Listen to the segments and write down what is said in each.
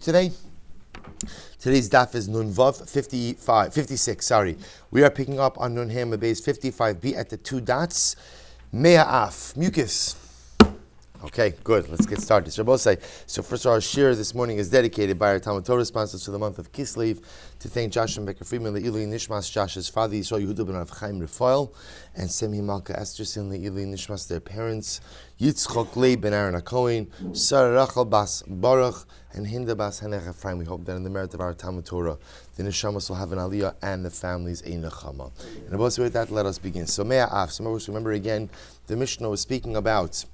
Today's daf is Nun Vav 56. Sorry, we are picking up on Nun Ham base 55b at the two dots. Mea af mucus. Okay, good. Let's get started. So first of all, our shir this morning is dedicated by our Talmud Torah sponsors to the month of Kislev to thank Josh and Becker Friedman, Le'ili Nishmas, Josh's father, Yisrael Yehuda ben Rav Chaim Rafael, and Semhi Malka Esterson, Le'ili Nishmas, their parents, Yitzchok Lei ben Aaron HaKohen, Sarah Rachel Bas Baruch, and Hinda Bas Hanech Ephraim. We hope that in the merit of our Talmud Torah, the Neshamas will have an aliyah and the families a nechama. And also with that, let us begin. So Mea Af. So remember again, the Mishnah was speaking about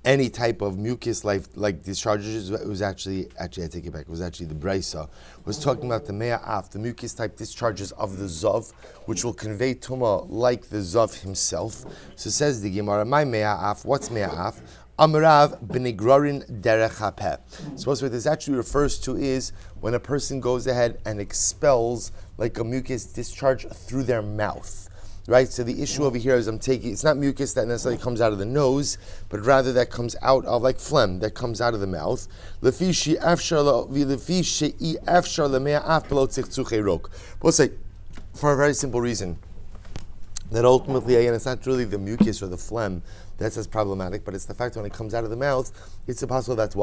any type of mucus like discharges. It was actually I take it back. It was actually the Brisa was talking about the Mea Af, the mucus type discharges of the Zav, which will convey Tumah like the Zav himself. So says the Gemara, my Mea Af, what's Mea Af? Amrav b'nigrarin derech hapeh. So what this actually refers to is when a person goes ahead and expels like a mucus discharge through their mouth. Right, so the issue over here is it's not mucus that necessarily comes out of the nose, but rather that comes out of like phlegm that comes out of the mouth. We'll say for a very simple reason that ultimately, again, it's not really the mucus or the phlegm that's as problematic, but it's the fact when it comes out of the mouth, it's possible that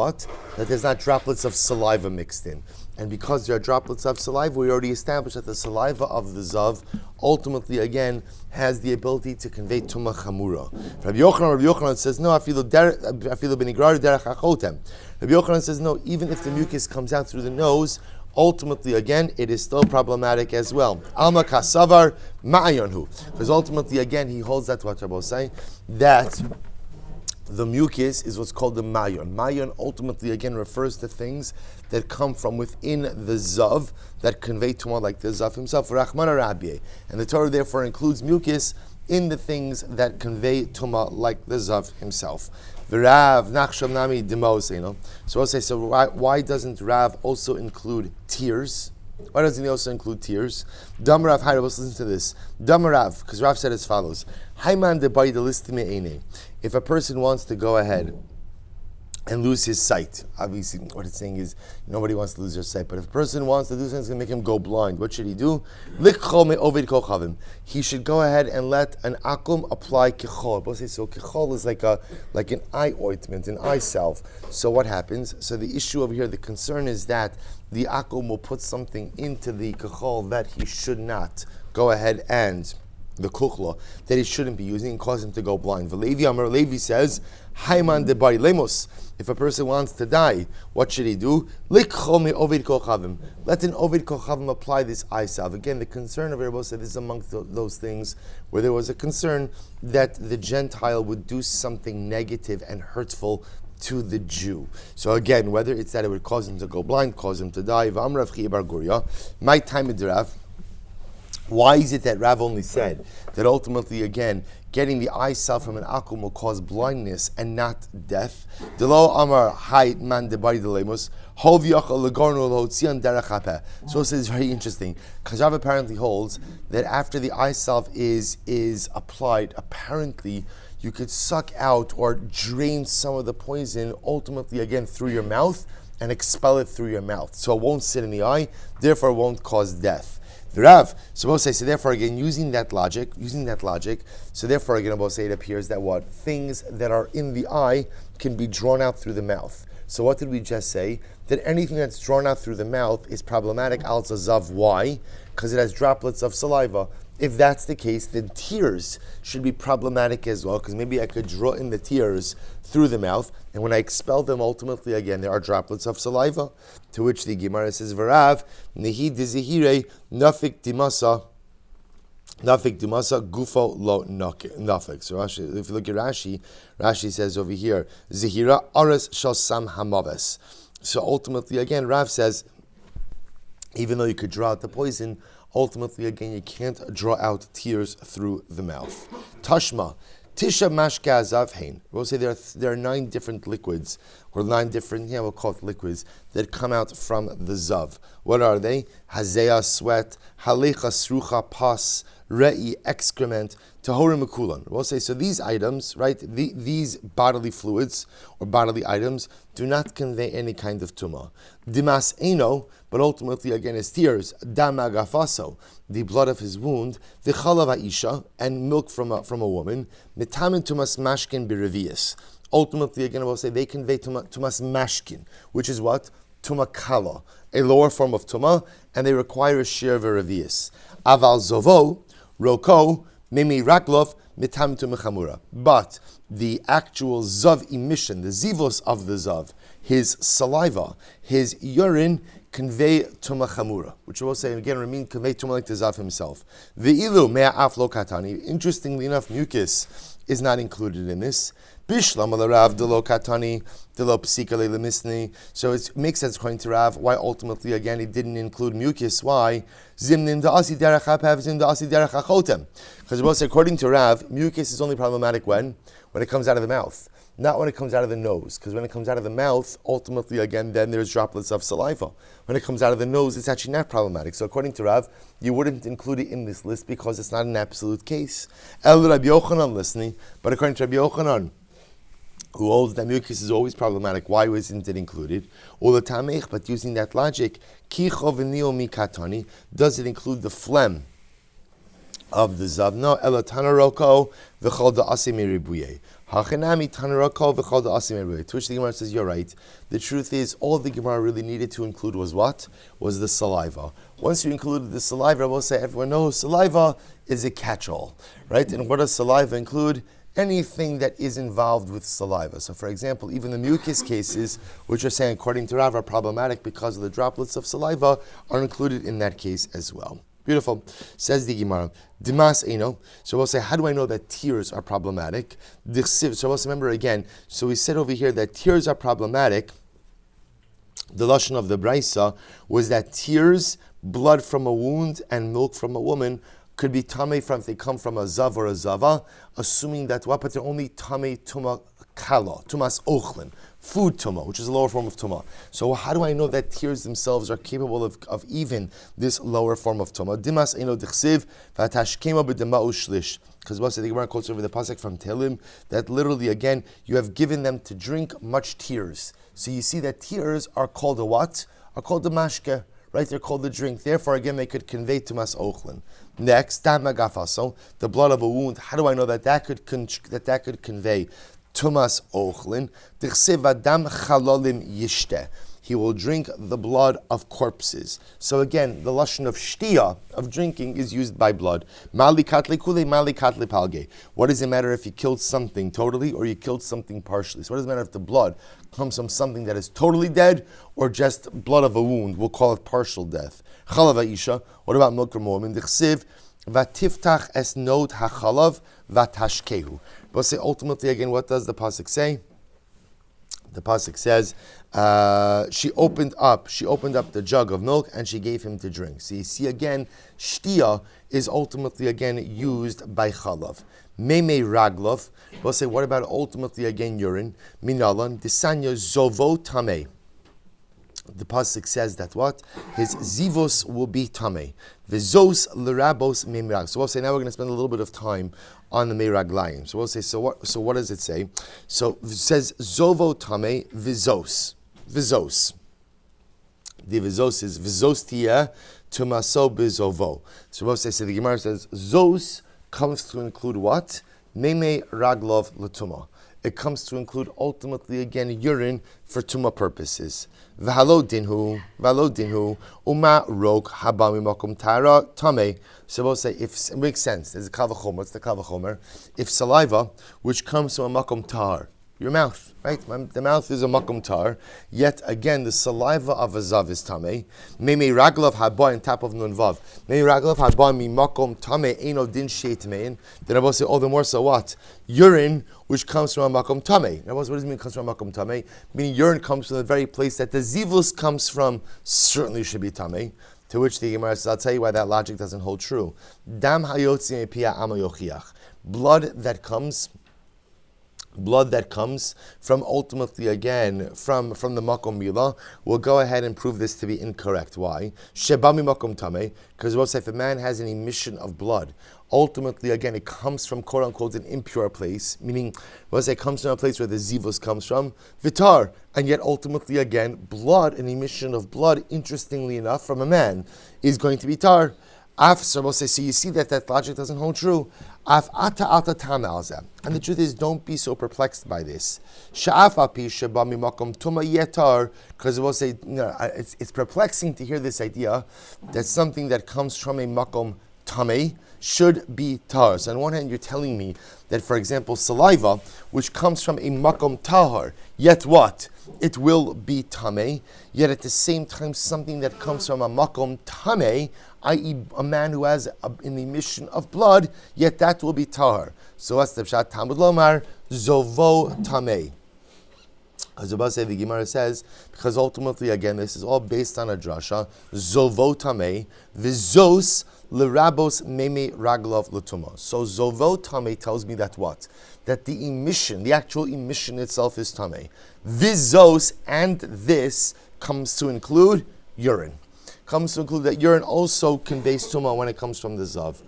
there's not droplets of saliva mixed in. And because there are droplets of saliva, we already established that the saliva of the Zav ultimately, again, has the ability to convey Tumah Chamura. Rabbi Yochanan says, no, afilu benigrar derech achotem. Rabbi Yochanan says, no, even if the mucus comes out through the nose, ultimately, again, it is still problematic as well. Alma kasavar ma'ayonhu. Because ultimately, again, he holds that what Rabbi say, that the mucus is what's called the mayon. Mayon ultimately, again, refers to things that come from within the Zav that convey Tumah like the Zav himself. Rachmana Rabbi. And the Torah therefore includes mucus in the things that convey Tumah like the Zav himself. Rav Nachsham Nami Demos, So I'll say, so why doesn't Rav also include tears? Why doesn't he also include tears? Dam Rav, let's listen to this. Dam Rav, because Rav said as follows: Hayman de bay de listime eine. If a person wants to go ahead and lose his sight, obviously what it's saying is nobody wants to lose their sight, but if a person wants to do something that's going to make him go blind, what should he do? He should go ahead and let an akum apply kichol. So kichol is like an eye ointment, an eye salve. So what happens? So the issue over here, the concern is that the akum will put something into the kichol that he should not go ahead and the kuchla that he shouldn't be using and cause him to go blind. Levi says, Hayman de bari lemos. If a person wants to die, what should he do? Let an ovid kochavim apply this eye salve. Again, the concern of Rabbi said this is amongst those things where there was a concern that the Gentile would do something negative and hurtful to the Jew. So again, whether it's that it would cause him to go blind, cause him to die. My time in Rav. Why is it that Rav only said that ultimately, again, getting the eye salve from an akum will cause blindness and not death? So this is very interesting, because Rav apparently holds that after the eye salve is applied, apparently you could suck out or drain some of the poison, ultimately, again, through your mouth and expel it through your mouth. So it won't sit in the eye, therefore it won't cause death. The Rav, so we'll say, so therefore again, using that logic, so therefore again, we'll say it appears that what? Things that are in the eye can be drawn out through the mouth. So what did we just say? That anything that's drawn out through the mouth is problematic al zav. Why? Because it has droplets of saliva. If that's the case, then tears should be problematic as well, because maybe I could draw in the tears through the mouth, and when I expel them, ultimately, again, there are droplets of saliva. To which the Gemara says, V'rav, nehi dezihire, nafik dimasa gufo lo nafik. So Rashi, if you look at Rashi says over here, zihira ares shal sam hamaves. So ultimately, again, Rav says, even though you could draw out the poison, ultimately, again, you can't draw out tears through the mouth. Tashma, Tisha Mashka Zavhain. We'll say there are 9 different liquids, or 9 different, we'll call it liquids, that come out from the Zav. What are they? Hazeya, sweat, Halecha, Srucha, pus, Re'i, excrement, Tahorim Mekulan. We'll say, so these items, right, these bodily fluids or bodily items do not convey any kind of tumah. Dimas Eno, but ultimately again his tears, Dam Agafaso, the blood of his wound, the Chalav Isha, and milk from a woman, Mitamin Tumas Mashkin Biravias. Ultimately, again, I will say they convey Tumas Mashkin, which is what? Tumah Kala, a lower form of Tumah, and they require a share of a Revius. Aval Zovo, Roko, Mimi Raklov, Mitam Tumachamura. But the actual Zav emission, the Zivos of the Zav, his saliva, his urine, convey Tumachamura, which will say, again, Ramin convey Tumah like the Zav himself. Ve'ilu mea aflo katani. Interestingly enough, mucus is not included in this. Bishlam Rav Delo Katani, Delo Psika Lemisni. So it makes sense according to Rav why ultimately again he didn't include mucus. Why? Zimnin Da'asi Derech Hapav Zim Da'asi Derech Hachotem. Because both according to Rav, mucus is only problematic when it comes out of the mouth, not when it comes out of the nose. Because when it comes out of the mouth, ultimately again then there's droplets of saliva. When it comes out of the nose, it's actually not problematic. So according to Rav, you wouldn't include it in this list because it's not an absolute case. El Rabbi Yochanan listening, but according to Rabbi Yochanan, who holds that mucus is always problematic, why wasn't it included? But using that logic, does it include the phlegm of the zav? No, elatanaroko v'chol da'asim miribuye. Hachenami tanaroko v'chol da'asim miribuye. To which the Gemara says, you're right. The truth is, all the Gemara really needed to include was what? Was the saliva. Once you included the saliva, I will say everyone knows saliva is a catch-all, right? And what does saliva include? Anything that is involved with saliva. So, for example, even the mucus cases, which are saying, according to Rav, are problematic because of the droplets of saliva, are included in that case as well. Beautiful. Says the Gemara, Dimas Eno. So we'll say, how do I know that tears are problematic? So we'll remember again, so we said over here that tears are problematic. The lashon of the Braisa was that tears, blood from a wound, and milk from a woman could be tamei from if they come from a zav or a zava, assuming that what, but they're only tamei tuma kala, tumas ochlin, food tuma, which is a lower form of tuma. So how do I know that tears themselves are capable of even this lower form of tuma? Dimas eno dichsiv v'atashkema b'dema'u shlish. Because the Gemara quotes over the pasuk from Tehillim that literally again you have given them to drink much tears. So you see that tears are called a what? Are called a mashke. Right, they're called the drink. Therefore, again, they could convey tumas ochlin. Next, damagafaso, the blood of a wound. How do I know that could convey tumas ochlin? Dichsev adam chalolim yishte. He will drink the blood of corpses. So again, the lashon of shtia, of drinking, is used by blood. Mali katle kule, mali katle palge. What does it matter if you killed something totally or you killed something partially? So what does it matter if the blood comes from something that is totally dead or just blood of a wound? We'll call it partial death. Chalav isha. What about milk from a woman? Dichsiv vatiftach es nod hachalav vatashkehu. But say ultimately again, what does the pasuk say? The pasuk says, she opened up the jug of milk and she gave him to drink. So you see again, shtia is ultimately again used by chalav. Meme raglov. We'll say, what about ultimately again urine? Minalan disanya zovo tameh. The pasuk says that what? His zivos will be tameh. Vizos lerabos memirag. So we'll say now we're going to spend a little bit of time on the meiraglayim. So we'll say, so what does it say? So it says zovo tameh vizos. Vizos. The vizos is vizos tia tumaso bizovo. So we'll say, so the Gemara says zos comes to include what? Meme raglov latuma. It comes to include ultimately again urine for tuma purposes. V'halo dinhu, uma rok habami makom tara tame. So we'll say, if it makes sense, there's a kavachomer. What's the kavachomer? If saliva, which comes from a makom tar, your mouth, right? The mouth is a makom tar. Yet again, the saliva of a zav is tamei. Meme raglav haba in top of nun vav. Meme raglav haba mi makom tamei eno din sheitmein. Then I will say, oh, the more so what? Urine, which comes from a makom tamei. Now, what does it mean? Comes from a makom tamei? Meaning urine comes from the very place that the zivus comes from. Certainly should be tamei. To which the Gemara says, I'll tell you why that logic doesn't hold true. Dam hayotzi pia ama yochiach. Blood that comes blood that comes from ultimately again from the makom mila, we'll go ahead and prove this to be incorrect. Why? Shebami makom tame, because we'll say if a man has an emission of blood, ultimately again it comes from quote unquote an impure place, meaning we'll say it comes from a place where the zivus comes from, vitar, and yet ultimately again blood, an emission of blood, interestingly enough, from a man is going to be tar. So you see that logic doesn't hold true. And the truth is, don't be so perplexed by this. Because we'll say, it's perplexing to hear this idea that something that comes from a makom tamei should be tar. So on one hand, you're telling me that, for example, saliva, which comes from a makom tahar, yet what? It will be tamei. Yet at the same time, something that comes from a makom tamei, i.e. a man who has an emission of blood, yet that will be tahar. So what's the pshat? Talmud lomar zovo tamei. As the Gemara says, because ultimately, again, this is all based on a drasha, zovo tamei, vizos lerabos meme raglov l'tuma. So zovo tamei tells me that what? That the emission, the actual emission itself is tamei. Vizos, and this comes to include urine. Comes to include that urine also conveys tuma when it comes from the zav.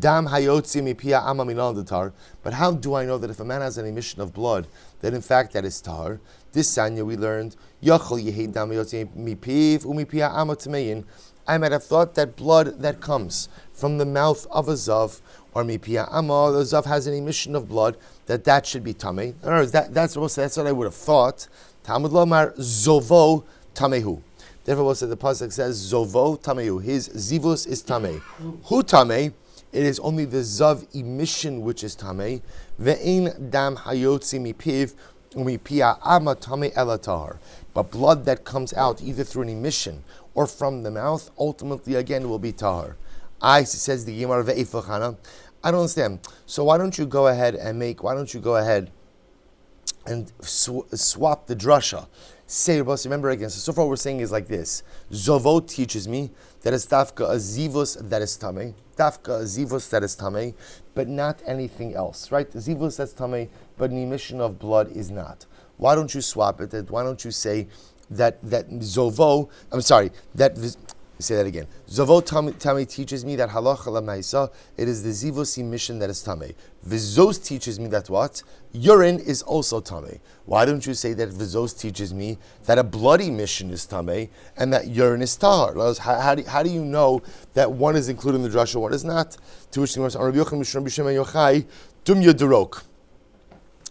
Dam hayotzi mipia ama minal tar. But how do I know that if a man has an emission of blood, that in fact that is tar? This sanya we learned, Yachol yehi dam hayotzi mipiv umipia ama tmeyin. I might have thought that blood that comes from the mouth of a zav, or mipia ama, the zav has an emission of blood, that should be tamei. In other words, that's what I would have thought. Talmud lomar zovo tamehu. Therefore, we'll say the pasuk says zovo tamehu. His zivus is tamei. Who tamei? It is only the zav emission which is tamei. Ve'in dam hayotzi mipiv umipia ama tamei elatahar. But blood that comes out either through an emission or from the mouth, ultimately again will be tahar. Says the Gemara ve'ifachana. I don't understand. So why don't you go ahead and swap the drasha? Say, remember again, so far what we're saying is like this. Zovot teaches me that it's dafka a zivus that is tamei, but not anything else, right? Zivus that's tamei, but an emission of blood is not. Why don't you swap it? Why don't you say that zovo, say that again. Zovo tamei teaches me that halacha lamaisa, it is the zivus emission that is tamei. Vizos teaches me that what? Urine is also tamei. Why don't you say that vizos teaches me that a blood emission is tamei and that urine is tahar? How do you know that one is included in the drasha, one is not? To which the Gemara says, Rabbi Yochai dum yodurok.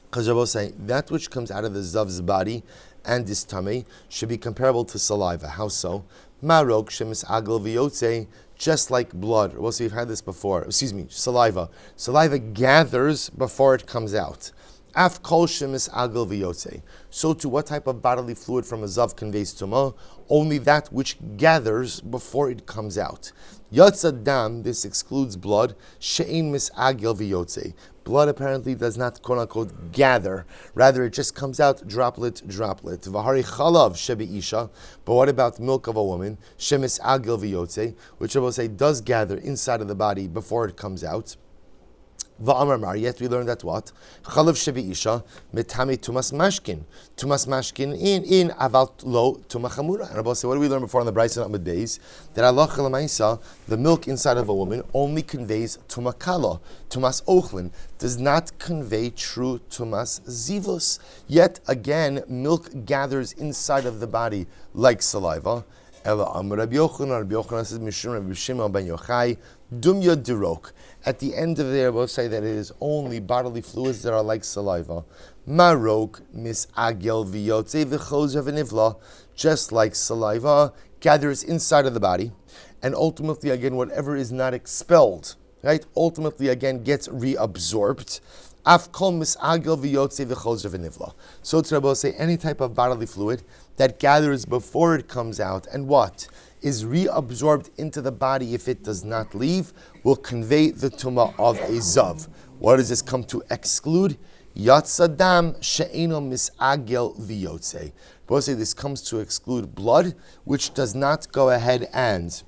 Because Rabbi is saying that which comes out of the zav's body and is tamei should be comparable to saliva. How so? Marok shemis agel v'yotze, just like blood. We'll see, we've had this before. Saliva. Saliva gathers before it comes out. Af kol shemis agel v'yotze. So to what type of bodily fluid from a zav conveys tumah? Only that which gathers before it comes out. Yotza dam, this excludes blood. She'ein mis agel v'yotze. Blood apparently does not, quote unquote, gather. Rather, it just comes out droplet. V'hari chalav shebi isha. But what about milk of a woman? Shemis agil v'yotze, which I will say does gather inside of the body before it comes out. V'amar mar, yet we learned that what? Chalav shebi isha, metame tumas mashkin. Tumas mashkin in aval lo tumachamura. And I will say, what did we learn before on the Bryce and Ahmed days? That Allah chalamaisa, the milk inside of a woman, only conveys tumakala. Tumas ochlin does not convey true tumas zivus. Yet again, milk gathers inside of the body like saliva. Ela amar Rabbi Yochanan says, Mishum Rabbi Shimon ben Yochai, dum yodirok. At the end of there, we'll say that it is only bodily fluids that are like saliva. Marok mis agel v'yotze v'chozer v'nivla, just like saliva gathers inside of the body, and ultimately again, whatever is not expelled, right? Ultimately again gets reabsorbed. Af kol mis agel v'yotze v'chozer v'nivla. So to Rabbi say any type of bodily fluid that gathers before it comes out and what is reabsorbed into the body if it does not leave will convey the tumah of a zav. What does this come to exclude? Yatzadam she'eno misagel v'yotze. Both say this comes to exclude blood, which does not go ahead and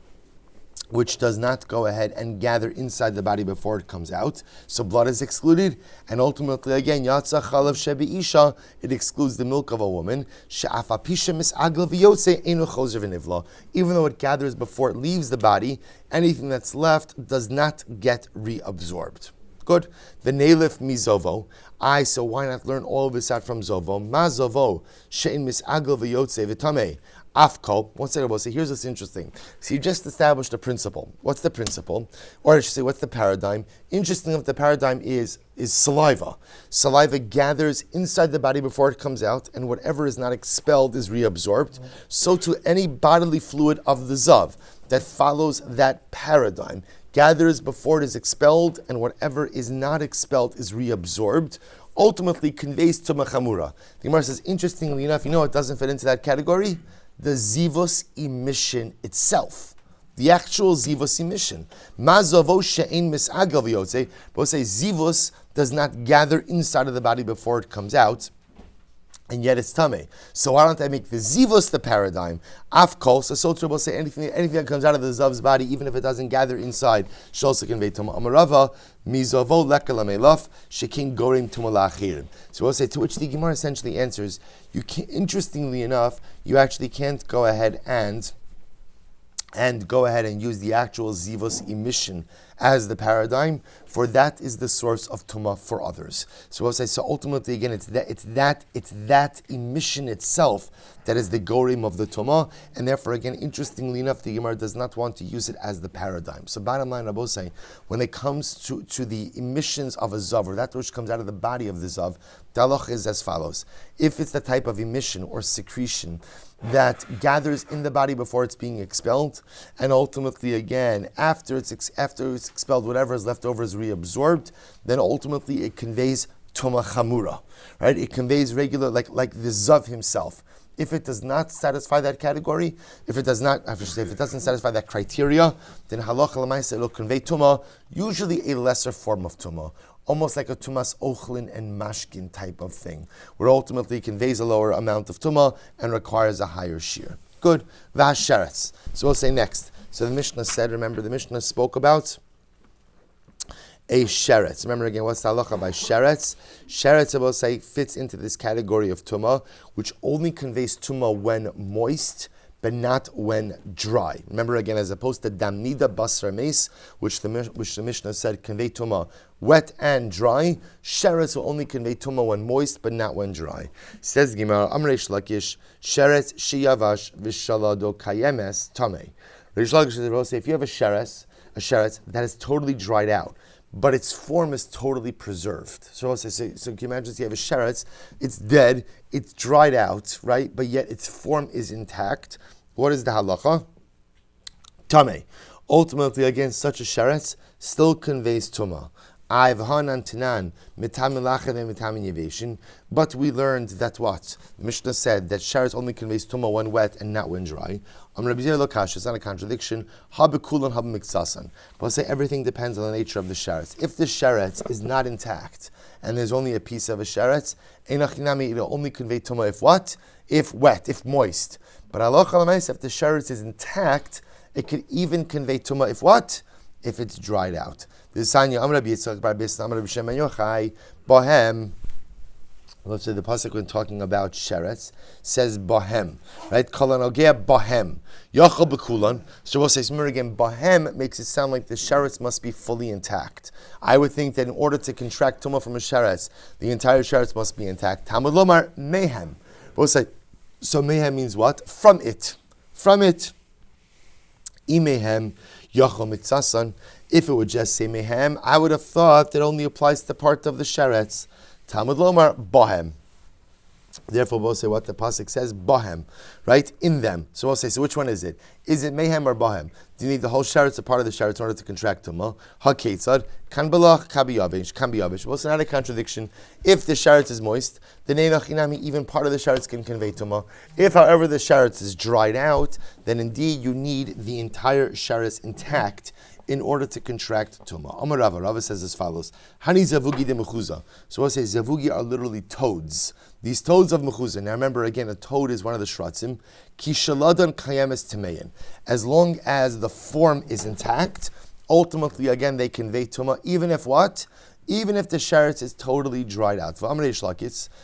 which does not go ahead and gather inside the body before it comes out. So blood is excluded, and ultimately again, Yatsa Chalav Shebi Isha, it excludes the milk of a woman. She'afa Pisha Mis'agla V'yotze Einu Chozer V'nivla. Even though it gathers before it leaves the body, anything that's left does not get reabsorbed. Good. The Nelif Mizovo. So why not learn all of this out from Zovo? Ma Zovo, She'in Mis'agla V'yotze V'tameh. Afko, one second, we'll say, here's what's interesting. So you just established a principle. What's the principle? Or I should say, what's the paradigm? Interestingly, the paradigm is saliva. Saliva gathers inside the body before it comes out, and whatever is not expelled is reabsorbed. So to any bodily fluid of the Zav that follows that paradigm, gathers before it is expelled, and whatever is not expelled is reabsorbed, ultimately conveys to Machamura. The Gemara says, interestingly enough, you know what doesn't fit into that category? The zivus emission itself, the actual zivus emission. Mazavo she'ein mis'agel v'yotze, but we'll say zivus does not gather inside of the body before it comes out, and yet it's tameh. So why don't I make the zivus the paradigm? Afkol, so will say anything that comes out of the zav's body, even if it doesn't gather inside, should also convey tamah. Amarava mizavo lekala melaf shekin gorim tumalachirim. So we'll say, to which the Gemara essentially answers, you can, interestingly enough, you actually can't go ahead and use the actual zivus emission as the paradigm, for that is the source of tumah for others. So we'll say, so ultimately again, it's that emission itself that is the gorim of the tumah, and therefore again, interestingly enough, the Gemara does not want to use it as the paradigm. So bottom line, Rabbi say, when it comes to the emissions of a zav, or that which comes out of the body of the zav, the halach is as follows. If it's the type of emission or secretion that gathers in the body before it's being expelled, and ultimately again, after it's expelled, whatever is left over is reabsorbed, then ultimately it conveys tumah chamura, right? It conveys regular, like the zav himself. If it does not satisfy that category, if it doesn't satisfy that criteria, then halacha l'maisa it'll convey tumah, usually a lesser form of tumah, almost like a tumas ochlin and mashkin type of thing, where ultimately it conveys a lower amount of tumah and requires a higher shear. Good. V'hasheretz. So we'll say next. So the Mishnah said, remember the Mishnah spoke about a sheretz. Remember again, what's the halacha by sheretz? Sheretz, I will say, fits into this category of tumah, which only conveys tumah when moist, but not when dry. Remember again, as opposed to dam niddah basar meis, which the Mishnah said convey tumah wet and dry. Sheretz will only convey tumah when moist, but not when dry. Says Gemara, Amreish Lakish, sheretz sheyavash v'shalado kayemes tamei. Reish Lakish will say, if you have a sheretz that is totally dried out, but its form is totally preserved. So can you imagine if you have a sheretz, it's dead, it's dried out, right? But yet its form is intact. What is the halacha? Tameh. Ultimately, again, such a sheretz still conveys tumah. But we learned that what? The Mishnah said that sheretz only conveys tumah when wet and not when dry. It's not a contradiction. But I'll say everything depends on the nature of the sheretz. If the sheretz is not intact and there's only a piece of a sheretz, it'll only convey tumah if what? If wet, if moist. But if the sheretz is intact, it could even convey tumah if what? If it's dried out. This is Sanya Amr Rabbi Yitzchak Bar Bisna Amr Rabbi Shimon Yochai Bohem. Let's say the pasuk when talking about sheretz says Bohem, right? Kolan Ogea Bohem Yochel Bekulan. So we'll say Smir again. Bohem makes it sound like the sheretz must be fully intact. I would think that in order to contract tumah from a sheretz, the entire sheretz must be intact. Talmud Lomar Mehem. We'll say so. Mehem means what? From it. Imehem Yochel Mitzasan. If it would just say mehem, I would have thought that only applies to part of the sheretz. Talmud Lomar Bohem. Therefore, we'll say what the pasuk says, Bohem, right? In them. So we'll say, so which one is it? Is it mehem or Bohem? Do you need the whole sheretz or part of the sheretz in order to contract tumah? Ha-ketzad, kan belach, kan biyavish. Well, it's not a contradiction. If the sheretz is moist, then even part of the sheretz can convey tumah. If, however, the sheretz is dried out, then indeed you need the entire sheretz intact in order to contract Tumah. Amar Rava. Rava says as follows. Hani zavugi de mechuza. So we'll say zavugi are literally toads. These toads of mechuza. Now remember again, a toad is one of the shratzim. Ki shaladan kayemes temeyin. As long as the form is intact, ultimately again they convey Tumah, even if what? Even if the sheretz is totally dried out. Reish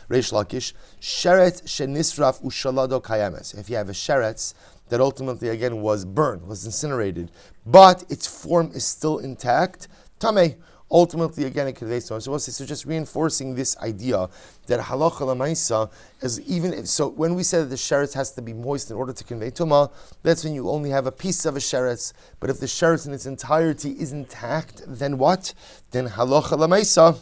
Lakish, sheretz shenisraf ushalado kayemes. If you have a sheretz that ultimately again was burned, was incinerated, but its form is still intact, tameh. Ultimately, again, it conveys to us. So just reinforcing this idea that halacha l'maisa is even if, so when we say that the sheretz has to be moist in order to convey tumah, that's when you only have a piece of a sheretz. But if the sheretz in its entirety is intact, then what? Then halacha l'maisa,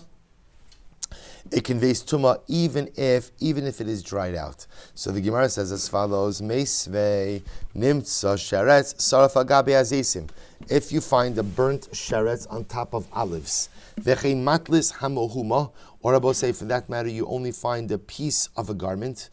it conveys tumah even if it is dried out. So the Gemara says as follows: Meisvei nimtza sheretz saraf agabe azesim. If you find a burnt sheretz on top of olives, v'chei matlis hamohuma, or Rabbi say for that matter, you only find a piece of a garment.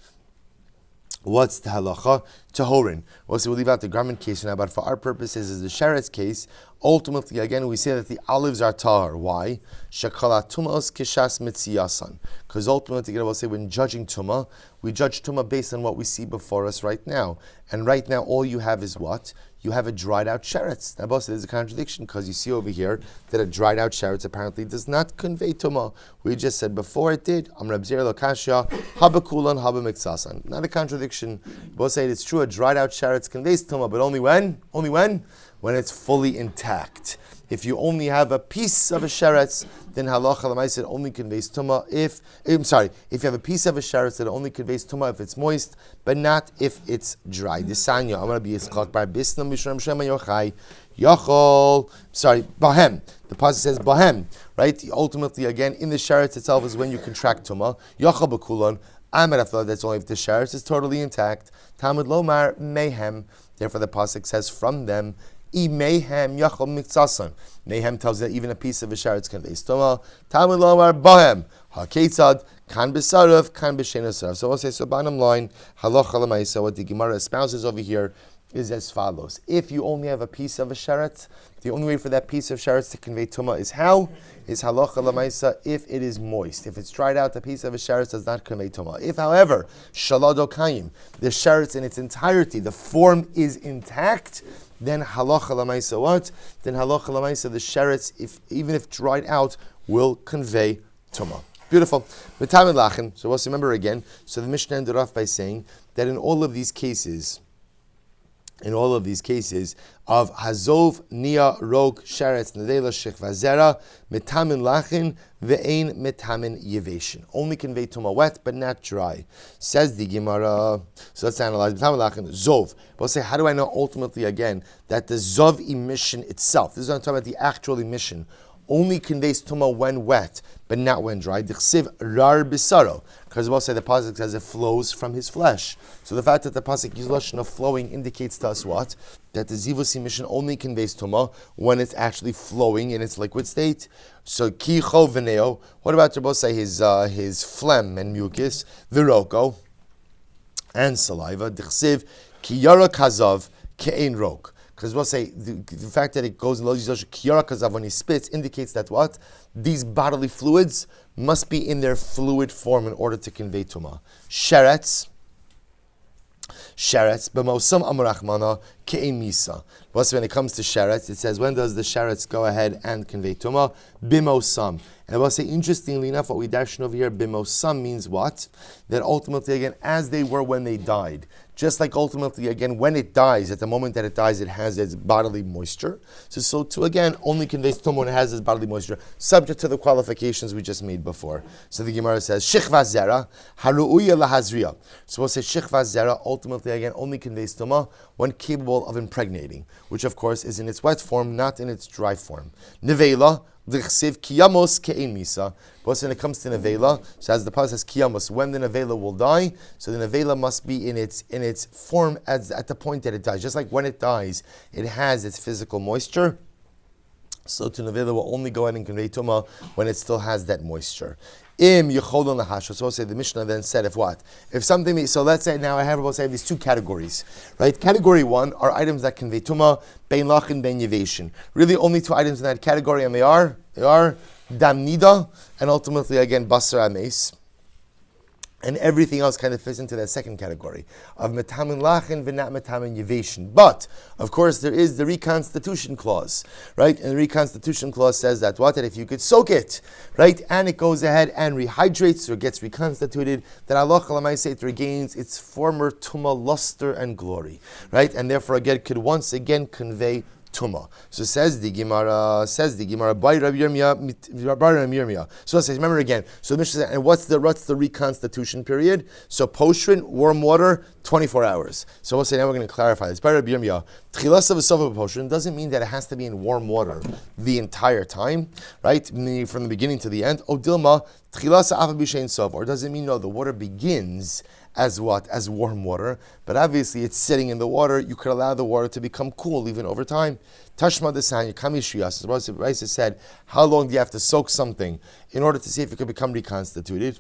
What's the halacha? Tahorin. Well, so we'll leave out the garment case now, but for our purposes, is the sheretz case. Ultimately, again, we say that the olives are tahor. Why? Shakala tumos kishas mitziyasan. Because ultimately, we'll say when judging tumah, we judge tumah based on what we see before us right now. And right now, all you have is what? You have a dried out sheretz. Now, both there's a contradiction because you see over here that a dried out sheretz apparently does not convey tumah. We just said before it did. Amr Abzir Lokashya haba kulan haba miksasan. Not a contradiction. Both say it's true. A dried out sheretz conveys tumah, but only when? Only when? When it's fully intact. If you only have a piece of a sheretz, then halacha l'maisa only conveys tumah. If you have a piece of a sheretz, it only conveys tumah if it's moist, but not if it's dry. Disanya, I'm going to be Yitzchak bar Bisna Mishram Shema Yochai Yachol. Bahem. The pasuk says Bahem, right? Ultimately, again, in the sheretz itself is when you contract tumah. Yachol b'kulon. That's only if the sheretz is totally intact. Talmud Lomar Mehem. Therefore, the pasuk says from them. Mayhem yachol miksasan. Mayhem tells you that even a piece of a sheretz conveys tumah. Talmud lomar bahem haketzad kan b'saruf kan b'shenasarav. So we'll say, so bottom line, halacha l'maisa, what the Gemara espouses over here is as follows. If you only have a piece of a sheretz, the only way for that piece of sheretz to convey tumah is how? Is halacha l'maisa if it is moist. If it's dried out, the piece of a sheretz does not convey tumah. If, however, shalado kayim, the sheretz in its entirety, the form is intact, then halacha l'maisa what? Then halacha l'maisa, the sheretz, even if dried out, will convey tumah. Beautiful. So let's remember again. So the Mishnah ended off by saying that in all of these cases of hazov, nia, rog, sheretz, nedela, shechva, zera, metamin lachin, ve'ein metamin yeveshin. Only convey tumah wet, but not dry. Says the Gemara. So let's analyze. Metamin lachin, zov. We'll say, how do I know ultimately again that the zov emission itself, this is what I'm talking about, the actual emission, only conveys tumah when wet, but not when dry. Dichsiv rar bisaro, because we'll say the pasuk says it flows from his flesh. So the fact that the pasuk uses lashon of flowing indicates to us what? That the zivus emission only conveys tumah when it's actually flowing in its liquid state. So ki cho v'neo. What about to both say his phlegm and mucus, viroko, and saliva? Dichsiv ki yara kazav ke'ein rok. Because we'll say the fact that it goes in lo yizoshu kiyara kazav when he spits indicates that what? These bodily fluids must be in their fluid form in order to convey tumah. Sheretz, b'mosam amurachmana ke'en misa. But when it comes to sheretz, it says, when does the sheretz go ahead and convey tumah? B'mosam. And I will say, interestingly enough, what we darshan over here, b'mosam means what? That ultimately, again, as they were when they died. Just like ultimately, again, when it dies, at the moment that it dies, it has its bodily moisture. So too, again, only conveys tumah when it has its bodily moisture, subject to the qualifications we just made before. So the Gemara says, Shechva zera, haru'uya lahazriya. So we'll say, Shechva zera, ultimately, again, only conveys tumah when capable of impregnating, which of course is in its wet form, not in its dry form. Nevela, D'chsiv kiyamos ke'en misa. But when it comes to nevela, so as the pasuk says kiyamos, when the nevela will die, so the nevela must be in its form at the point that it dies. Just like when it dies, it has its physical moisture. So to nevela will only go ahead and convey tumah when it still has that moisture. Im Yecholon Lahasha. So we'll say the Mishnah then said if what? If something, so let's say now I have these two categories, right? Category one are items that convey Tumah, Bein Lachin, Bein Yeveshin. Really only two items in that category, and they are Dam Niddah, and ultimately again Basar Ames. And everything else kind of fits into that second category of metamin lachin v'nat metamin yeveshin. But of course, there is the reconstitution clause, right? And the reconstitution clause says that what? That if you could soak it, right, and it goes ahead and rehydrates or gets reconstituted, that Allah Alamighty it regains its former tumah luster and glory, right? And therefore, again, could once again convey Tumah. So says the Gemara, by Rabbi Yirmiyah. So it says, remember again. So the Mishnah says, and what's the reconstitution period? So poshrin, warm water, 24 hours. So we'll say now we're going to clarify this. By Rabbi Yirmiyah, tchilas of a sofa poshrin doesn't mean that it has to be in warm water the entire time, right? Meaning from the beginning to the end. Odilma tchilas afa b'shein sofa, or does it mean no? The water begins as what? As warm water. But obviously it's sitting in the water. You could allow the water to become cool even over time. Tashma desanya kamishiyas. As Rabbi said, how long do you have to soak something in order to see if it could become reconstituted?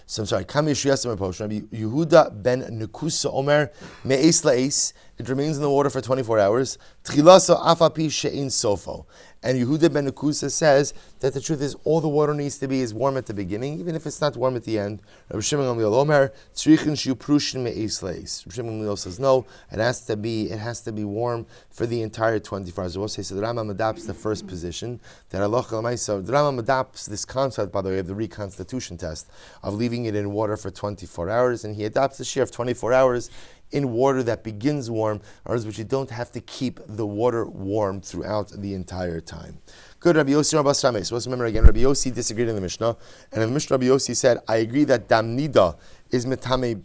So I'm sorry, kamishiyas Rabbi Yehuda ben Nekusa Omer me'es la'es. It remains in the water for 24 hours. Tchilaso afapi she'in sofo. And Yehuda ben Nekusa says that the truth is all the water needs to be is warm at the beginning, even if it's not warm at the end. Rabbi Shimon Gamliel Omer tzrichin shiuprushin me'es la'es. Rabbi Shimon Gamliel says no, it has to be warm for the entire 24 hours. We'll say so. The Rambam adopts the first position that Allah Alamighty. The Rambam adopts this concept, by the way, of the reconstitution test of leaving it in water for 24 hours, and he adopts the share of 24 hours in water that begins warm, or which you don't have to keep the water warm throughout the entire time. Good, Rabbi Yossi Rabbi Srameh. So let's remember again, Rabbi Yossi disagreed in the Mishnah, and in the Mishnah Rabbi Yossi said, I agree that Dam Niddah is metame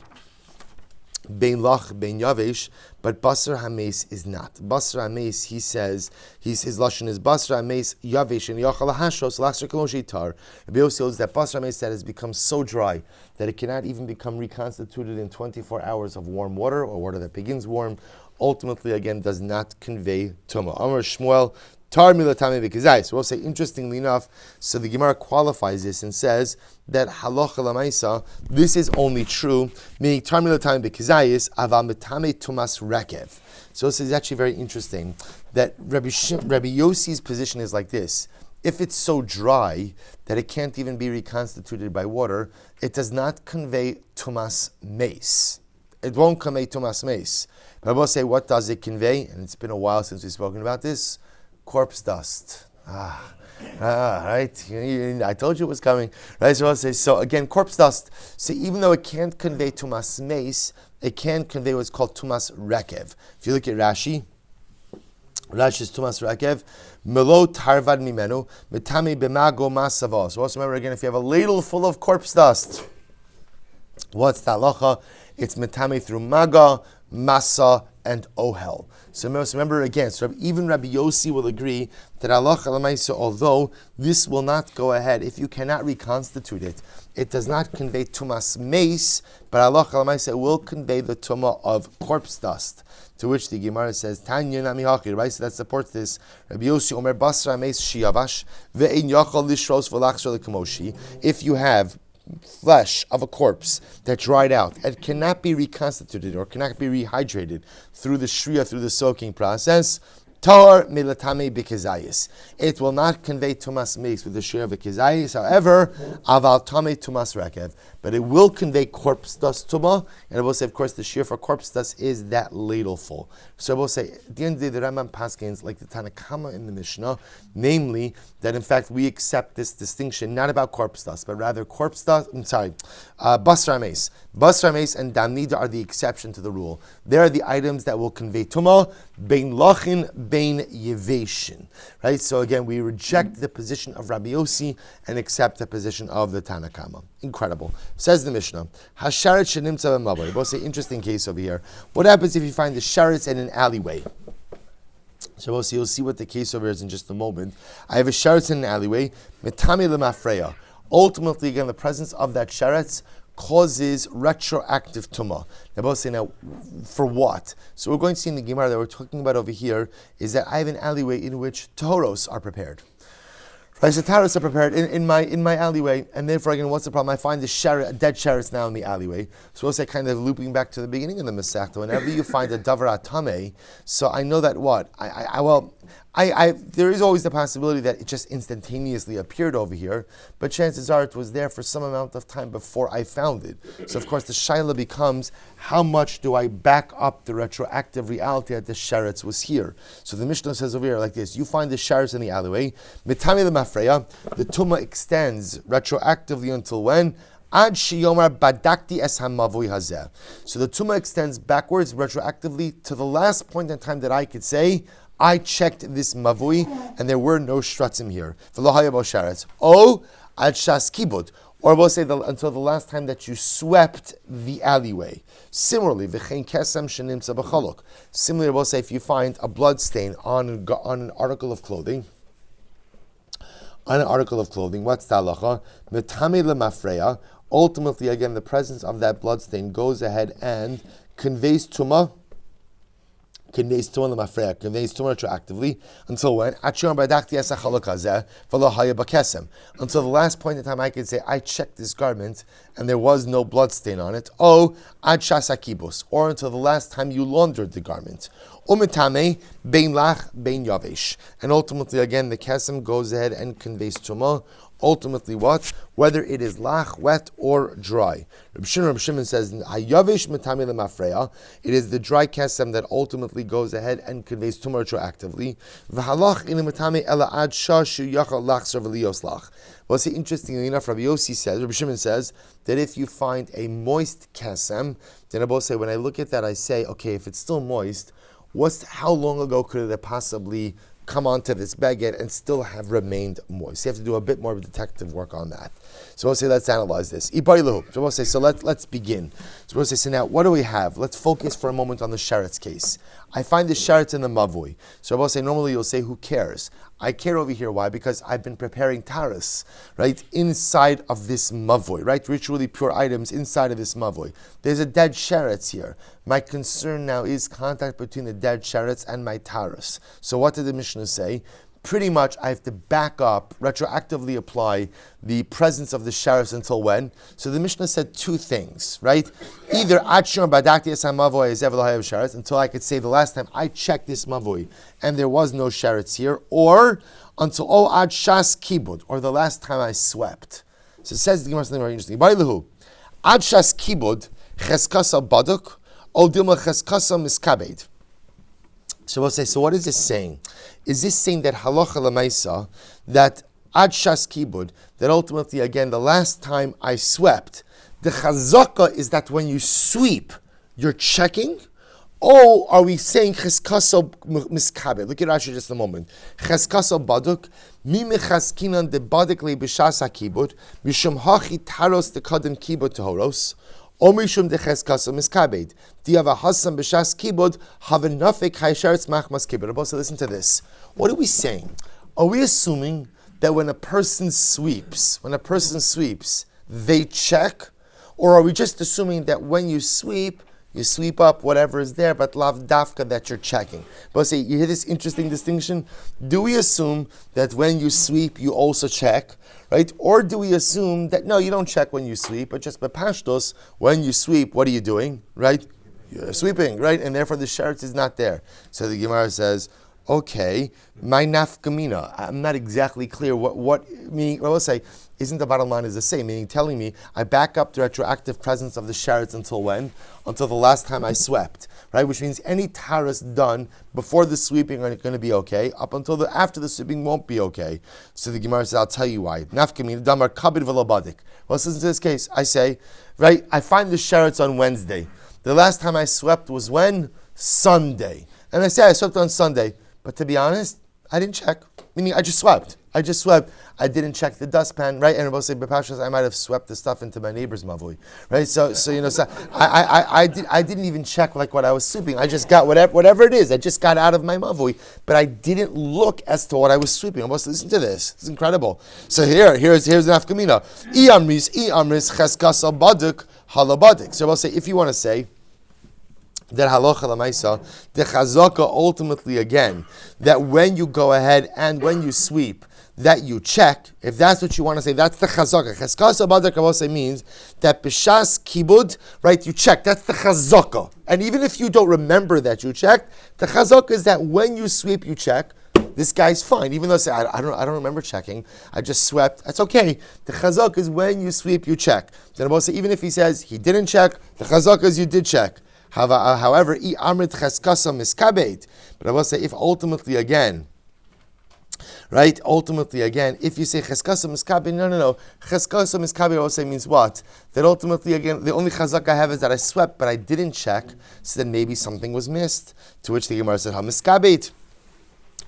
Bein Lach, Bein Yavesh, but Basar Hames is not. Basar Hames, he says, his lashon is Basar Hames Yavesh and Yachal Hashos Lasher Kamoshi Tar. Rabbi Yossi holds that Basar Hames that has become so dry that it cannot even become reconstituted in 24 hours of warm water or water that begins warm. Ultimately, again, does not convey Tumah. Amar Shmuel. Tar milatame b'kizayis. So we'll say, interestingly enough, so the Gemara qualifies this and says that halacha lamaisa, this is only true, meaning tar milatame b'kizayis, aval metame tumas rekev. So this is actually very interesting, that Rabbi Yossi's position is like this. If it's so dry that it can't even be reconstituted by water, it does not convey tumas meis. It won't convey tumas meis. But I will say, what does it convey? And it's been a while since we've spoken about this. Corpse dust. Right? I told you it was coming. Right? So again, corpse dust. So even though it can't convey tumas meis, it can convey what's called tumas rekev. If you look at Rashi's tumas rekev, melo tarvad mimenu, metame b'mago masavo. So also remember again, if you have a ladle full of corpse dust, what's the halacha? It's metame through maga, masa, and ohel. So remember again, so even Rabbi Yossi will agree that Allah Alamaisa, although this will not go ahead, if you cannot reconstitute it, it does not convey tumas meis, but Allah Alamaisa will convey the tumah of corpse dust. To which the Gemara says, Tanya nami hakir, right? So that supports this. Rabbi Yossi Omer basra meis shiavash ve'in yachal lishros v'lachshor l'kamoshi. If you have flesh of a corpse that dried out and cannot be reconstituted or cannot be rehydrated through the shriya, through the soaking process, tar milatame b'kizayis. It will not convey tumas meis with the share of a kizayis. However, aval tame tumas rekev. But it will convey corpse dust tumah, and I will say, of course, the shear for corpse dust is that ladleful. So I will say, at the end of the day, the Rambam paskins like the Tanakama in the Mishnah, namely that in fact we accept this distinction not about corpse dust, but rather corpse dust. Basar Hames. Basar Hames and Dam Niddah are the exception to the rule. They are the items that will convey tumah, bein lachin, bein yeveshin. Right. So again, we reject the position of Rabbi Yossi and accept the position of the Tanakama. Incredible. Says the Mishnah, Hasharet shenimtza b'mabor. We'll say, interesting case over here. What happens if you find the sharets in an alleyway? So you'll see what the case over here is in just a moment. I have a sharets in an alleyway. Metame lemafreya. Ultimately, again, the presence of that sharets causes retroactive tumah. Now, both say, now, for what? So we're going to see in the Gemara that we're talking about over here is that I have an alleyway in which toros are prepared. Right, so taros are prepared in my alleyway, and therefore again, what's the problem? I find a dead sheretz now in the alleyway. So we'll say, kind of looping back to the beginning of the Masechta. Whenever you find a davar atame, so I know that what there is always the possibility that it just instantaneously appeared over here, but chances are it was there for some amount of time before I found it. So of course the shaila becomes, how much do I back up the retroactive reality that the sheretz was here? So the Mishnah says over here like this: you find the sheretz in the alleyway, mitami the mafreya, the tumah extends retroactively until when? Ad shiyomar badakti es hamavui hazeh. So the tumah extends backwards retroactively to the last point in time that I could say, I checked this mavui and there were no shratzim here. V'lo haya bo sheretz. O ad shas kibud. Or we'll say until the last time that you swept the alleyway. Similarly, v'chein kesem shenimtza b'chaluk. Similarly, we'll say if you find a blood stain on an article of clothing, what's the halacha? Metame lemafreya. Ultimately, again, the presence of that blood stain goes ahead and conveys tumah retroactively until when? Until the last point in time I could say, I checked this garment and there was no blood stain on it. Or until the last time you laundered the garment. And ultimately, again, the kesem goes ahead and conveys tumah. Ultimately, what? Whether it is lach, wet, or dry. Rabbi Shimon says, "Hayavish mitami lemafreya." It is the dry kesem that ultimately goes ahead and conveys tumah retroactively. V'halach ina mitami ela ad shashu yachal lachser v'lios lach. Well, see, interestingly enough, Rabbi Shimon says that if you find a moist kesem, then I both say, when I look at that, I say, okay, if it's still moist, how long ago could it possibly come onto this baguette and still have remained moist? You have to do a bit more detective work on that. So we'll say, let's analyze this. So we'll say, let's begin. So we'll say, so now, what do we have? Let's focus for a moment on the sheretz case. I find the sheretz in the mavui. So we'll say, normally you'll say, who cares? I care over here. Why? Because I've been preparing taras, right, inside of this mavui, right, ritually pure items inside of this mavui. There's a dead sheretz here. My concern now is contact between the dead sheretz and my taras. So what did the Mishnah say? Pretty much I have to back up, retroactively apply the presence of the sheretz until when? So the Mishnah said two things, right? Either until I could say the last time I checked this mavui and there was no sheretz here, or until ad shas kibud, or the last time I swept. So it says the Gemara something very interesting. Ad shas kibud cheskasa baduk o dilma cheskasa miskabed. So we'll say, so what is this saying? Is this saying that halacha lemaisa, that ad shas kibud, that ultimately, again, the last time I swept, the chazaka is that when you sweep, you're checking? Or are we saying cheskasa miskabed? Look at Rashi just a moment. Cheskasa baduk, mi mechaskinan de badik le b'shas hakibud, mishum hachi taros de kadem kibud tohoros, Omishum deches kasam miskabed. Diava hasam b'shas kibud havenafik haysharetz machmas kibud. So listen to this. What are we saying? Are we assuming that when a person sweeps, they check, or are we just assuming that when you sweep up whatever is there, but lav dafka that you're checking? But see, you hear this interesting distinction? Do we assume that when you sweep, you also check? Right? Or do we assume that, no, you don't check when you sweep, but just bepashtos, when you sweep, what are you doing? Right? You're sweeping, right? And therefore the sheretz is not there. So the Gemara says, okay, my nafkamina. I'm not exactly clear what meaning. Well, let's say, isn't the bottom line is the same? Meaning, telling me I back up the retroactive presence of the sheretz until when? Until the last time I swept, right? Which means any taras done before the sweeping are going to be okay. Up until after the sweeping won't be okay. So the Gemara says, I'll tell you why. Nafkamina damar kabid v'lobadik. Well, listen to this case. I say, right? I find the sheretz on Wednesday. The last time I swept was when? Sunday. And I say I swept on Sunday. But to be honest, I didn't check. Meaning, I just swept. I didn't check the dustpan, right? And say, B'Pashas, I might have swept the stuff into my neighbor's mavui, right? So I didn't even check like what I was sweeping. I just got whatever it is. I just got out of my mavui, but I didn't look as to what I was sweeping. Almost listen to this. It's incredible. So here's an afkamina. I amris cheskasa baduk halabadik. So I'll say, if you want to say that halacha lemaisa, the chazaka ultimately again, that when you go ahead and when you sweep, that you check, if that's what you want to say, that's the chazaka. Cheskasa badak Rabbi means that b'shas kibud, right? You check. That's the chazaka. And even if you don't remember that you checked, the chazaka is that when you sweep, you check. This guy's fine, even though I say I don't remember checking. I just swept. That's okay. The chazaka is when you sweep, you check. Then Rabbi say even if he says he didn't check, the chazaka is you did check. However, I amrit cheskasa miskabeit. But Rabbi say if ultimately again. Right? Ultimately, again, if you say cheskasa miskabe, no. Cheskasa miskabe also means what? That ultimately, again, the only chazak I have is that I swept, but I didn't check, so then maybe something was missed. To which the Gemara said, ha miskabeit.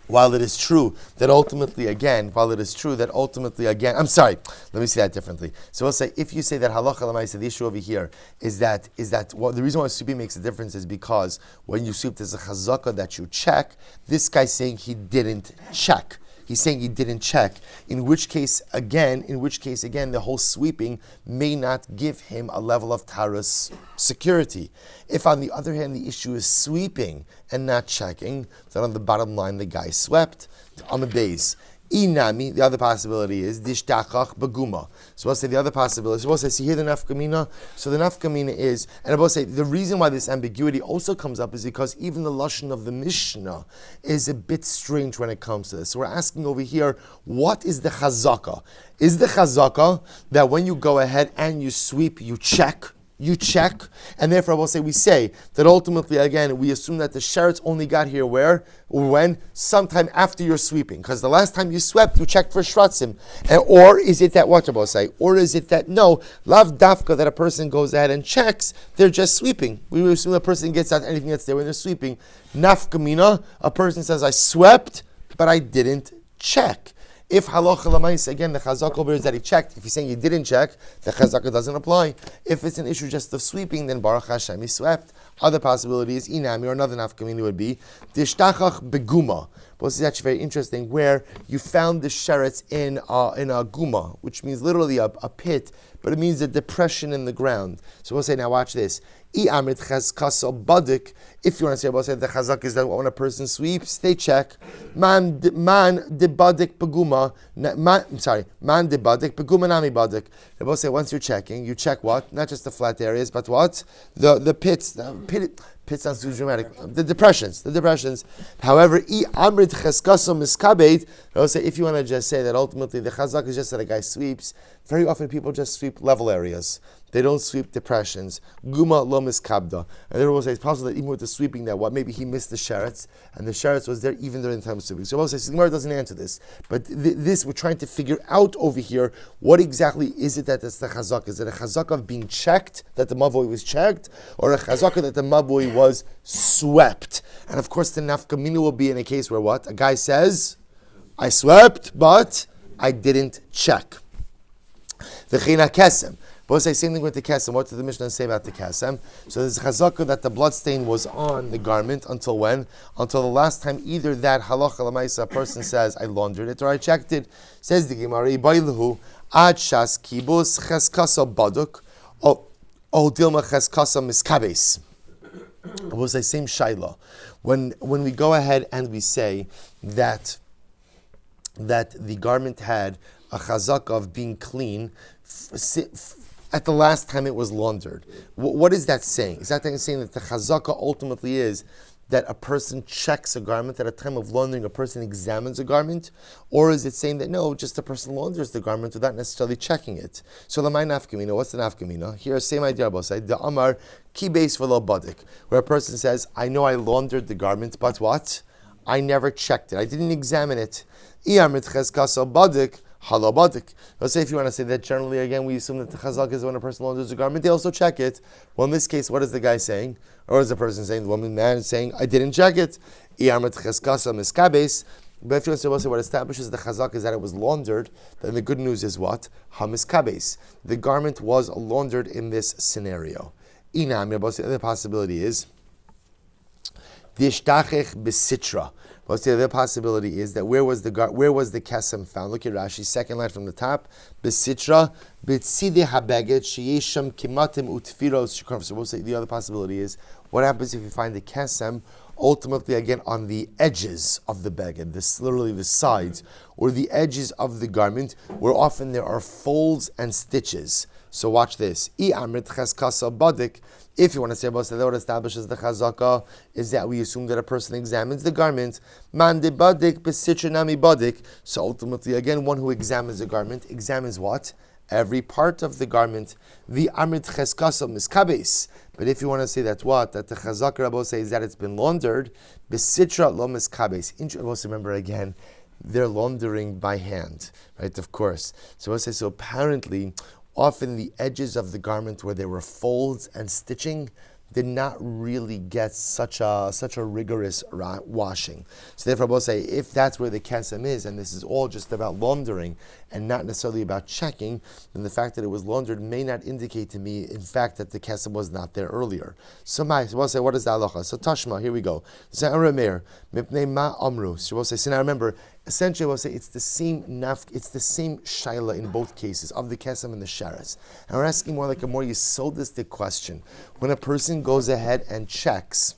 While it is true that ultimately again, I'm sorry, let me say that differently. So we'll say, if you say that halacha l'maisa, the issue over here is that well, the reason why sweeping makes a difference is because when you sweep, there's a chazaka that you check. This guy's saying he didn't check. He's saying he didn't check. In which case, again, the whole sweeping may not give him a level of taras security. If, on the other hand, the issue is sweeping and not checking, then on the bottom line, the guy swept. On the base. Inami, the other possibility is dishtachach baguma. So we'll say the other possibility. So we'll say, see here the nafkamina. So the nafkamina is, and I will say the reason why this ambiguity also comes up is because even the lashon of the Mishnah is a bit strange when it comes to this. So we're asking over here, what is the chazaka? Is the chazaka that when you go ahead and you sweep, you check? You check, and therefore we say that ultimately, again, we assume that the sheretz only got here where? When? Sometime after you're sweeping. Because the last time you swept, you checked for shratzim. Or is it that, what Rabbi say? Or is it that, no, lav dafka, that a person goes ahead and checks, they're just sweeping. We assume a person gets out anything that's there when they're sweeping. Nafkamina, a person says, I swept, but I didn't check. If halacha l'mais, again, the chazaka over is that he checked. If he's saying he didn't check, the chazaka doesn't apply. If it's an issue just of sweeping, then Baruch Hashem, he swept. Other possibilities, inami, or another nafkamini would be dishtachach beguma. But this is actually very interesting, where you found the sheretz in a guma, which means literally a pit, but it means a depression in the ground. So we'll say, now watch this. If you want to say, we'll say the chazak is that when a person sweeps, they check. Man de badik paguma. Man de badik paguma nami badik. They both say once you're checking, you check what? Not just the flat areas, but what? The pits. Pits sounds too dramatic. The depressions. However, amrit cheskasa miskabeit. They'll say if you want to just say that ultimately the chazak is just that a guy sweeps. Very often people just sweep level areas. They don't sweep depressions. Guma lo miskabda. And they will say it's possible that even with the sweeping that maybe he missed the sheretz, and the sheretz was there even during the time of sweeping. So we'll say the Gemara doesn't answer this. But this we're trying to figure out over here, what exactly is it that's the chazak? Is it a chazak of being checked, that the mavoi was checked, or a chazak that the mavoi was swept? And of course the nafkamina will be in a case where what? A guy says, I swept, but I didn't check. The china kesem. Both say same thing with the kesem. What did the Mishnah say about the kesem? So there's a chazaka that the blood stain was on the garment until when? Until the last time either that halacha l'maisa person says I laundered it or I checked it. Says the Gemara, Ibaylahu ad shas kibus cheskasa baduk o dilma cheskasa miskabes. We'll say same shaila. When we go ahead and we say that the garment had a chazak of being clean at the last time it was laundered. What is that saying? Is that saying that the chazaka ultimately is that a person checks a garment at a time of laundering, a person examines a garment? Or is it saying that no, just a person launders the garment without necessarily checking it? So lamai nafkamina, what's the nafkamina? Here, same idea, Bosai, the amar ki beis v'lo badik, where a person says, I know I laundered the garment, but what? I never checked it. I didn't examine it. Iyamrit cheskasa badik, halabadik. Let's say if you want to say that generally, again, we assume that the chazak is when a person launders a garment, they also check it. Well, in this case, what is the guy saying? Or is the person saying, the man is saying, I didn't check it. But if you want to say what establishes the chazak is that it was laundered, then the good news is what? Hamiskabes. The garment was laundered in this scenario. The other possibility is dishtachech besitra. What's the other possibility is that where was the kesem found? Look at Rashi, second line from the top. Besitra, b'tzidei habeged sheyesham kimatim utfiros shekar. So we'll say the other possibility is what happens if you find the kesem ultimately again on the edges of the beged, this literally the sides or the edges of the garment, where often there are folds and stitches. So watch this. If you want to say about that, what establishes the chazaka is that we assume that a person examines the garment. Man de badik besitra nami badik. So ultimately, again, one who examines the garment examines what? Every part of the garment. The amrit cheskasa miskabes. But if you want to say that what? That the chazaka Rabbi says that it's been laundered, besitra lo miskabes. Remember again, they're laundering by hand, right? Of course. So apparently, often the edges of the garment where there were folds and stitching did not really get such a rigorous washing. So therefore, I will say, if that's where the kesem is, and this is all just about laundering and not necessarily about checking, then the fact that it was laundered may not indicate to me, in fact, that the kesem was not there earlier. So I will say, what is the halacha? So Tashma, here we go. So now remember, essentially, I will say it's the same shaila in both cases of the kesem and the sheretz. And we're asking more like a more yesodistic question. When a person goes ahead and checks,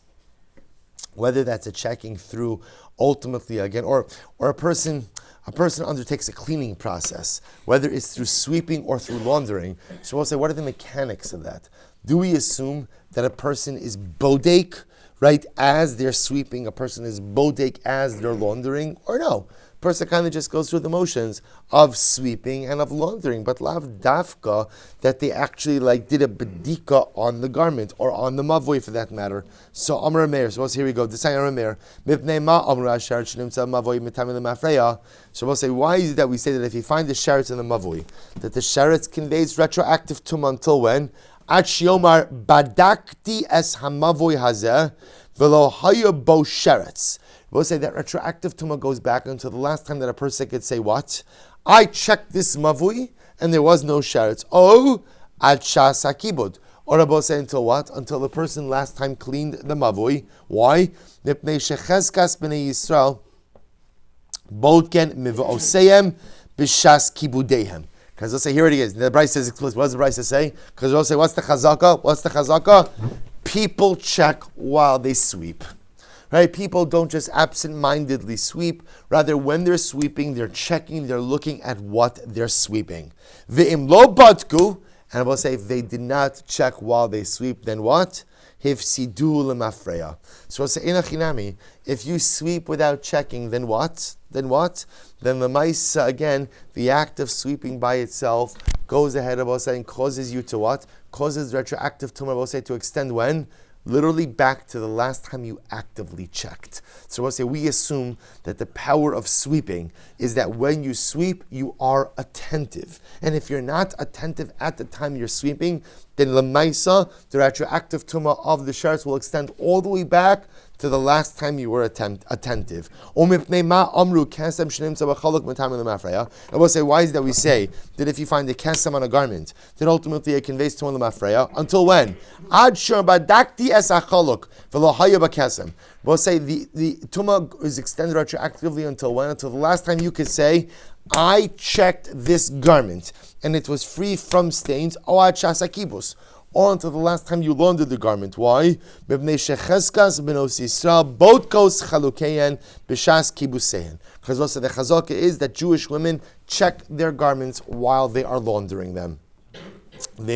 whether that's a checking through ultimately again, or a person undertakes a cleaning process, whether it's through sweeping or through laundering. So we'll say, what are the mechanics of that? Do we assume that a person is bodek, right, as they're sweeping, a person is bodek as they're laundering, or no? A person kind of just goes through the motions of sweeping and of laundering, but lav dafka, that they actually did a bedika on the garment, or on the mavoi for that matter. So Amar Meir, so here we go, Desai Amar Meir, Mipnei ma Amra Sharet Shnimtza Mavoi Mitamim Mafreya. So we'll say, why is it that we say that if you find the sherets in the mavoi, that the sherets conveys retroactive tum until when? Ad shiomar badakti es hamavoi hazeh velo haya bo sherets. We'll say that retroactive tumah goes back until the last time that a person could say what? I checked this mavui and there was no sherets. Oh, ad shas hakibud. Or Rabbi say until what? Until the person last time cleaned the mavui. Why? Mipnei shechezkas b'nei Yisrael bodken mivoseyem b'shas kibudehem. Because they'll say, here it is. The Bryce says explicit. What does the Bryce say? Because they'll say, what's the chazaka? People check while they sweep. Right? People don't just absent-mindedly sweep. Rather, when they're sweeping, they're checking, they're looking at what they're sweeping. Ve'im lo batku, and I will say, if they did not check while they sweep, then what? Hifsidu lemafreya. So I'll say, inachinami, if you sweep without checking, then what? Then the maisa, again, the act of sweeping by itself goes ahead of us saying, causes you to what? Causes retroactive tumah, we'll say, to extend when? Literally back to the last time you actively checked. So we'll say, we assume that the power of sweeping is that when you sweep, you are attentive. And if you're not attentive at the time you're sweeping, then lemaisa, the retroactive tumah of the sherets will extend all the way back to the last time you were attentive. I will say, why is it that we say that if you find a kesem on a garment, then ultimately it conveys tumah l'mafreya? Until when? We'll say the tumah is extended retroactively until when? Until the last time you could say, I checked this garment and it was free from stains, or until the last time you laundered the garment. Why? Because also the chazaka is that Jewish women check their garments while they are laundering them. And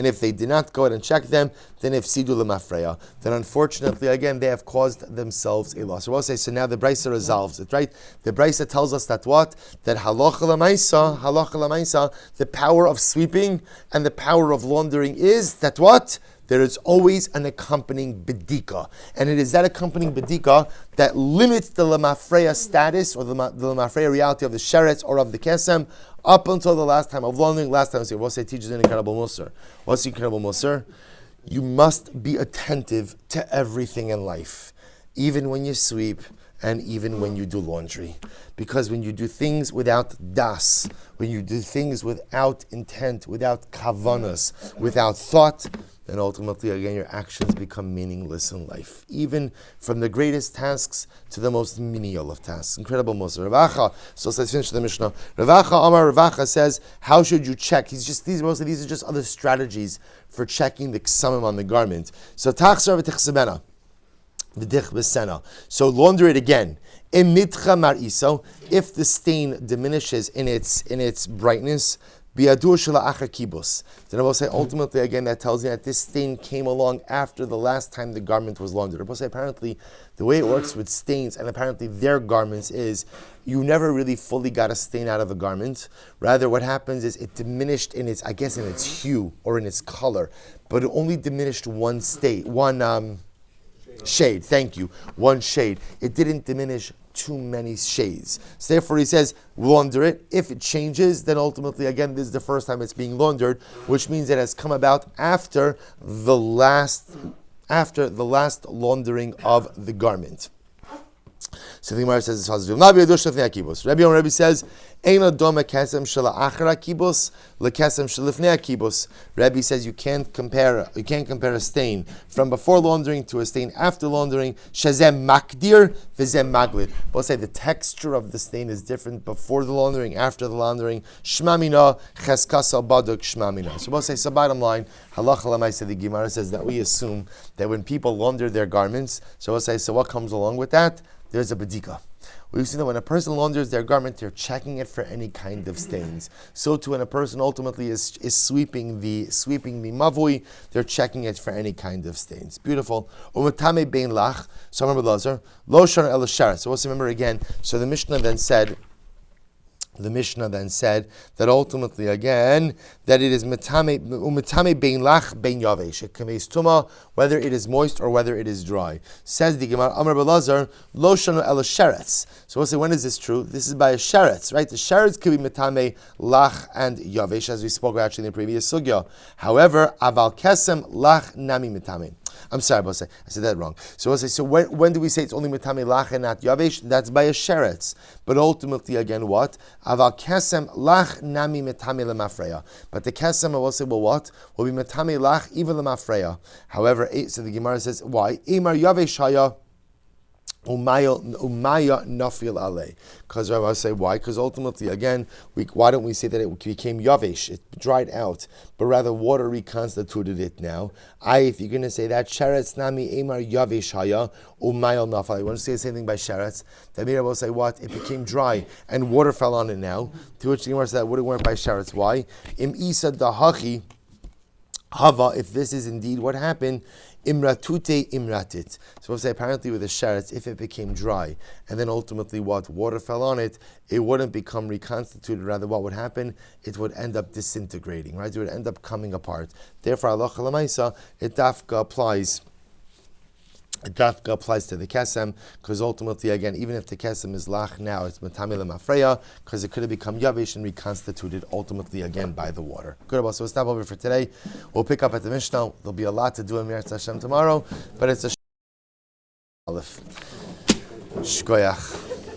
if they did not go ahead and check them, then if sidu lemafreya, then unfortunately again they have caused themselves a loss. So we'll say, so now the Brisa resolves it, right? The Brisa tells us that what? That halacha lamaisa, the power of sweeping and the power of laundering is that what? There is always an accompanying bedika. And it is that accompanying bedika that limits the lemafreya status or the lemafreya reality of the sherets or of the kesem up until the last time of laundering. Last time, we'll say teaches an incredible musar. What's the incredible musar? You must be attentive to everything in life, even when you sweep and even when you do laundry. Because when you do things without das, when you do things without intent, without kavanas, without thought, then ultimately, again, your actions become meaningless in life. Even from the greatest tasks to the most menial of tasks. Incredible Musar. Ravacha, so let's finish the Mishnah. Ravacha says, how should you check? These are just other strategies for checking the ksamim on the garment. So, tachsar v'tichsebena. So launder it again. If the stain diminishes in its brightness, then I will say ultimately again that tells you that this stain came along after the last time the garment was laundered. I will say apparently the way it works with stains and apparently their garments is you never really fully got a stain out of a garment. Rather, what happens is it diminished in its hue or in its color, but it only diminished one shade. Thank you. One shade. It didn't diminish too many shades. So therefore he says, launder it. If it changes, then ultimately, again, this is the first time it's being laundered, which means it has come about after the last laundering of the garment. So the Gemara says, Rabbi says, Rabbi says you can't compare a stain from before laundering to a stain after laundering. Shazem makdir v'zem maglid. Both say the texture of the stain is different before the laundering, after the laundering. Shmamina cheskasal baduk shmamina. So both say, so bottom line, halacha l'maaseh, the Gemara says that we assume that when people launder their garments, so we'll say, so what comes along with that? There's a bedika. We've seen that when a person launders their garment, they're checking it for any kind of stains. So too, when a person ultimately is sweeping the mavui, they're checking it for any kind of stains. Beautiful. Umatame bein lach. So remember, Lazar, lo shana el sharat. So let's remember again. So the Mishnah then said that ultimately again that it is metame bein lach bein yavesh. It conveys tuma whether it is moist or whether it is dry. Says the Gemara, Amar Belazar, lo shanu el sheretz. So we'll say, when is this true? This is by a sheretz, right? The sheretz could be metame lach and yavesh, as we spoke actually in the previous sugya. However, aval kesem lach nami metame. I'm sorry, I said that wrong. So we'll say, so when do we say it's only metame lach and not yavesh? That's by a sheretz. But ultimately, again, what? Aval kesem lach nami metame lemafreya. But the kesem, I will say, well, what? Will be metame lach even lemafreya. However, so the Gemara says, why? Imar yavesh haya umaya nafil alei. Because I will say, why? Because ultimately, again, why don't we say that it became yavesh? It dried out, but rather water reconstituted it now. If you're going to say that, sheretz nami imar yavesh haya umaya nafil. You want to say the same thing by sheretz? The Gemara will say, what? It became dry and water fell on it now. To which the Gemara said that would have went by sheretz. Why? Im isa dahachi hava. If this is indeed what happened, imratute imratit. So we'll say apparently with the sheretz, if it became dry and then ultimately what water fell on it, it wouldn't become reconstituted. Rather, what would happen? It would end up disintegrating. Right? It would end up coming apart. Therefore, halacha l'maisa, it dafka applies to the kesem, because ultimately, again, even if the kesem is lach now, it's matami lemafreya, because it could have become yavish and reconstituted ultimately again by the water. Good, so we'll stop over for today. We'll pick up at the Mishnah. There'll be a lot to do in Meretz Hashem tomorrow, but it's a Aleph. Shkoyach.